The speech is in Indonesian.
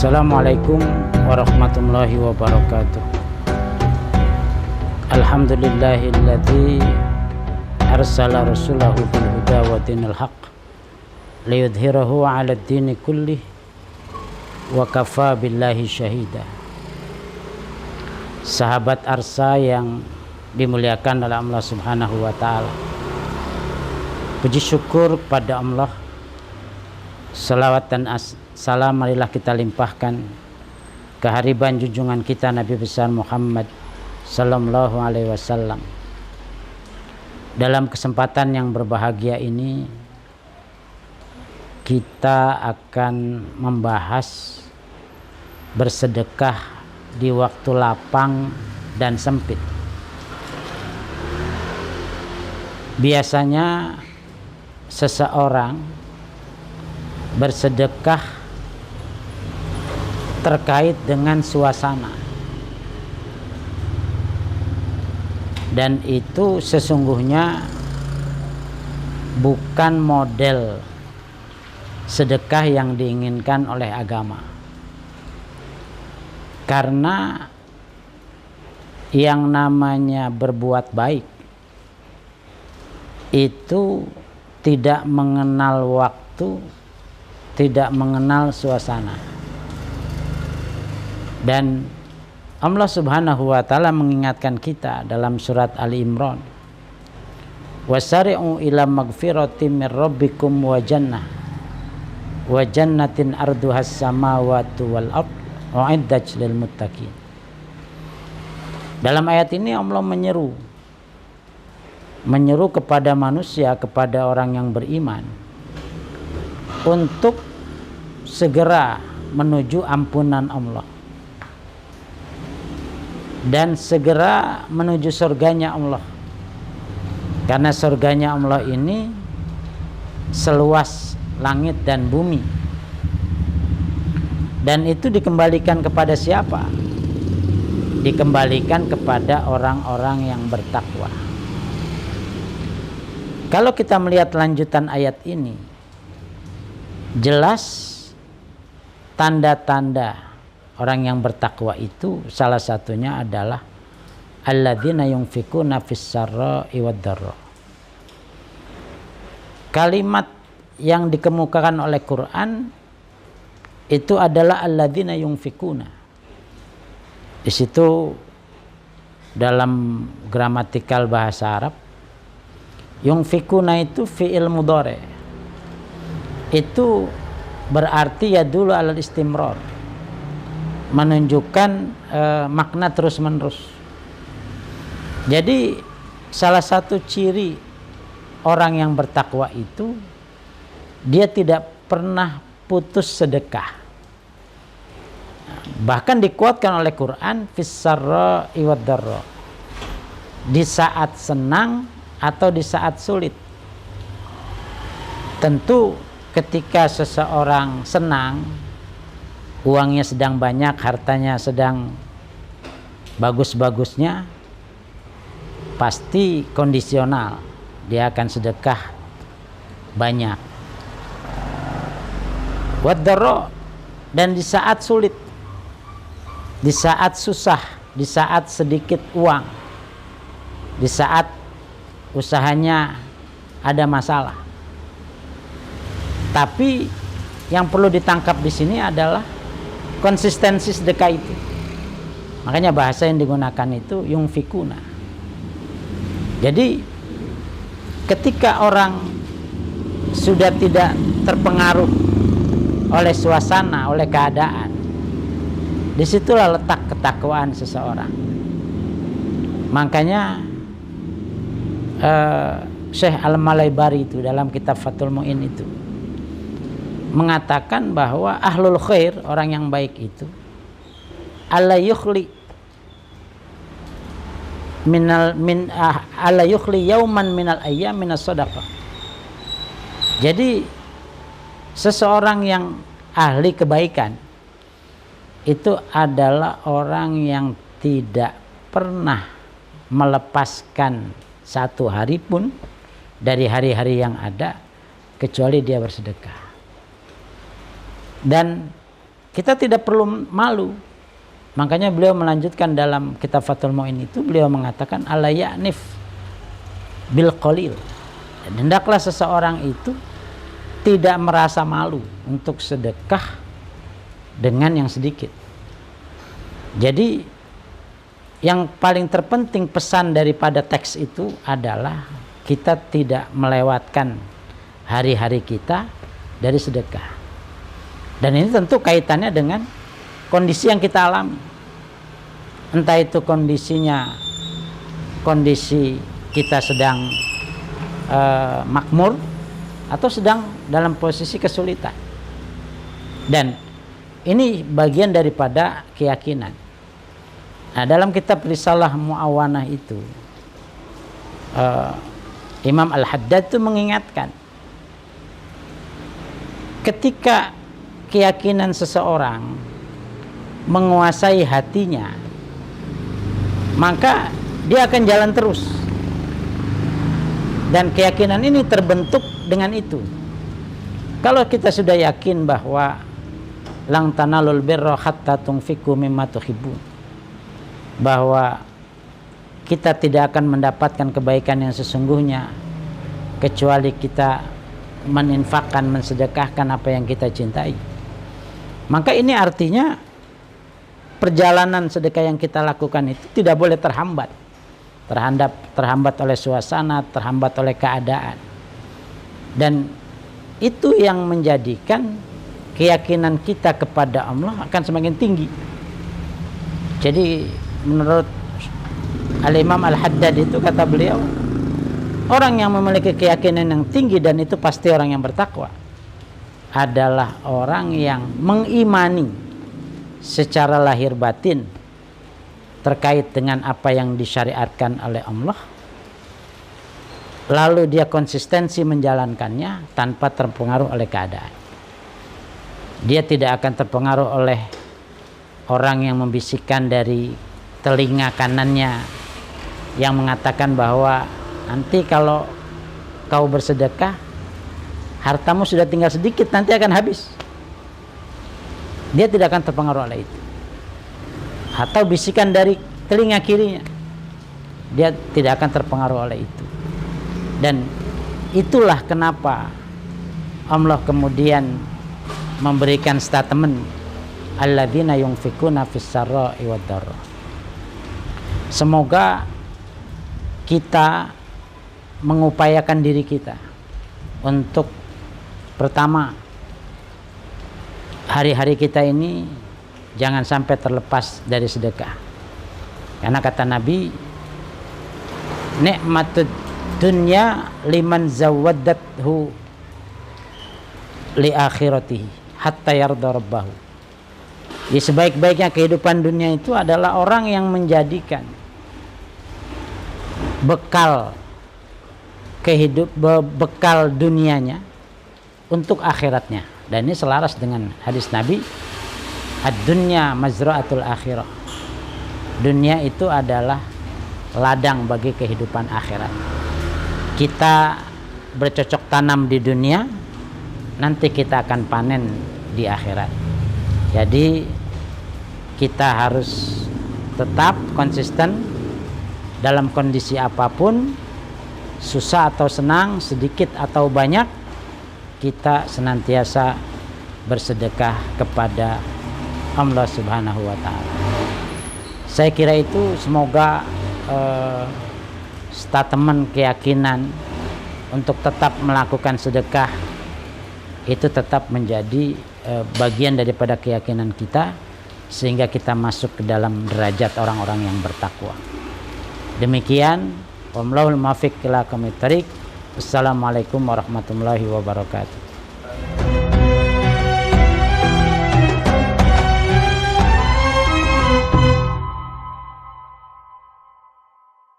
Assalamualaikum warahmatullahi wabarakatuh. Alhamdulillahilladzi arsala rasulahu bil huda wa dinil haq liyudhhirahu 'ala ad-dini kullih wa kafa billahi syahida. Sahabat Arsa yang dimuliakan oleh Allah Subhanahu wa taala. Puji syukur kepada Allah. Salawat dan salam marilah kita limpahkan kehariban junjungan kita Nabi besar Muhammad sallallahu alaihi wasallam. Dalam kesempatan yang berbahagia ini kita akan membahas bersedekah di waktu lapang dan sempit. Biasanya seseorang bersedekah terkait dengan suasana, dan itu sesungguhnya bukan model sedekah yang diinginkan oleh agama, karena yang namanya berbuat baik itu tidak mengenal waktu, tidak mengenal suasana. Dan Allah Subhanahu wa taala mengingatkan kita dalam surat Ali Imran, wasari'u ila magfiratin mir rabbikum wa jannatin arduhas samawati wal ard u'iddat lil muttaqin. Dalam ayat ini Allah menyeru kepada manusia, kepada orang yang beriman untuk segera menuju ampunan Allah dan segera menuju surganya Allah, karena surganya Allah ini seluas langit dan bumi, dan itu dikembalikan kepada siapa? Dikembalikan kepada orang-orang yang bertakwa. Kalau kita melihat lanjutan ayat ini, jelas tanda-tanda orang yang bertakwa itu salah satunya adalah alladzina yunfikuna fis sarra'i wad dharra. Kalimat yang dikemukakan oleh Quran itu adalah alladzina yunfikuna. Di situ dalam gramatikal bahasa Arab, yunfikuna itu fi'il mudhari. Itu berarti ya dulu alal istimrar, menunjukkan makna terus menerus. Jadi salah satu ciri orang yang bertakwa itu dia tidak pernah putus sedekah. Bahkan dikuatkan oleh Quran fis sarra'i wad dharra, di saat senang atau di saat sulit. Tentu ketika seseorang senang, uangnya sedang banyak, hartanya sedang bagus-bagusnya, pasti kondisional, dia akan sedekah banyak. Waddarra, dan di saat sulit, di saat susah, di saat sedikit uang, di saat usahanya ada masalah. Tapi yang perlu ditangkap di sini adalah konsistensi sedekah itu. Makanya bahasa yang digunakan itu yunfikuna. Jadi ketika orang sudah tidak terpengaruh oleh suasana, oleh keadaan, disitulah letak ketakwaan seseorang. Makanya Syekh Al-Malaybari itu dalam kitab Fathul Mu'in itu mengatakan bahwa ahlul khair, orang yang baik itu, alla yukhli alla yukhli yauman minal ayyam minas sadaqah. Jadi seseorang yang ahli kebaikan itu adalah orang yang tidak pernah melepaskan satu hari pun dari hari-hari yang ada kecuali dia bersedekah. Dan kita tidak perlu malu. Makanya beliau melanjutkan dalam kitab Fathul Mu'in itu, beliau mengatakan ala ya'nif bil qalil. Hendaklah seseorang itu tidak merasa malu untuk sedekah dengan yang sedikit. Jadi yang paling terpenting pesan daripada teks itu adalah kita tidak melewatkan hari-hari kita dari sedekah. Dan ini tentu kaitannya dengan kondisi yang kita alami. Entah itu kondisinya kondisi kita sedang makmur atau sedang dalam posisi kesulitan. Dan ini bagian daripada keyakinan. Nah, dalam kitab Risalah Mu'awanah itu Imam Al-Haddad itu mengingatkan, ketika keyakinan seseorang menguasai hatinya, maka dia akan jalan terus. Dan keyakinan ini terbentuk dengan itu. Kalau kita sudah yakin bahwa lang tanalul birra hatta tunfiqu mimma tuhibbun, bahwa kita tidak akan mendapatkan kebaikan yang sesungguhnya kecuali kita meninfakkan, mensedekahkan apa yang kita cintai, maka ini artinya perjalanan sedekah yang kita lakukan itu tidak boleh terhambat oleh suasana, terhambat oleh keadaan. Dan itu yang menjadikan keyakinan kita kepada Allah akan semakin tinggi. Jadi menurut Al-Imam Al-Haddad itu, kata beliau, orang yang memiliki keyakinan yang tinggi, dan itu pasti orang yang bertakwa, adalah orang yang mengimani secara lahir batin terkait dengan apa yang disyariatkan oleh Allah, lalu dia konsistensi menjalankannya tanpa terpengaruh oleh keadaan. Dia tidak akan terpengaruh oleh orang yang membisikkan dari telinga kanannya yang mengatakan bahwa nanti kalau kau bersedekah, hartamu sudah tinggal sedikit, nanti akan habis. Dia tidak akan terpengaruh oleh itu. Atau bisikan dari telinga kirinya, dia tidak akan terpengaruh oleh itu. Dan itulah kenapa Allah kemudian memberikan statement alladzina yunfikuna fis sarra'i wad dharra. Semoga kita mengupayakan diri kita untuk, pertama, hari-hari kita ini jangan sampai terlepas dari sedekah. Karena kata Nabi, nikmatud dunya liman zawaddathu li akhiratihi hatta yarda rabbahu. Di sebaik-baiknya kehidupan dunia itu adalah orang yang menjadikan bekal bekal dunianya untuk akhiratnya. Dan ini selaras dengan hadis Nabi, ad-dunya mazra'atul akhirah. Dunia itu adalah ladang bagi kehidupan akhirat. Kita bercocok tanam di dunia, nanti kita akan panen di akhirat. Jadi kita harus tetap konsisten dalam kondisi apapun, susah atau senang, sedikit atau banyak, kita senantiasa bersedekah kepada Allah Subhanahu wa ta'ala. Saya kira itu semoga statement keyakinan untuk tetap melakukan sedekah itu tetap menjadi bagian daripada keyakinan kita, sehingga kita masuk ke dalam derajat orang-orang yang bertakwa. Demikian, wallahul muwaffiq ila aqwamit thoriq. Assalamualaikum warahmatullahi wabarakatuh.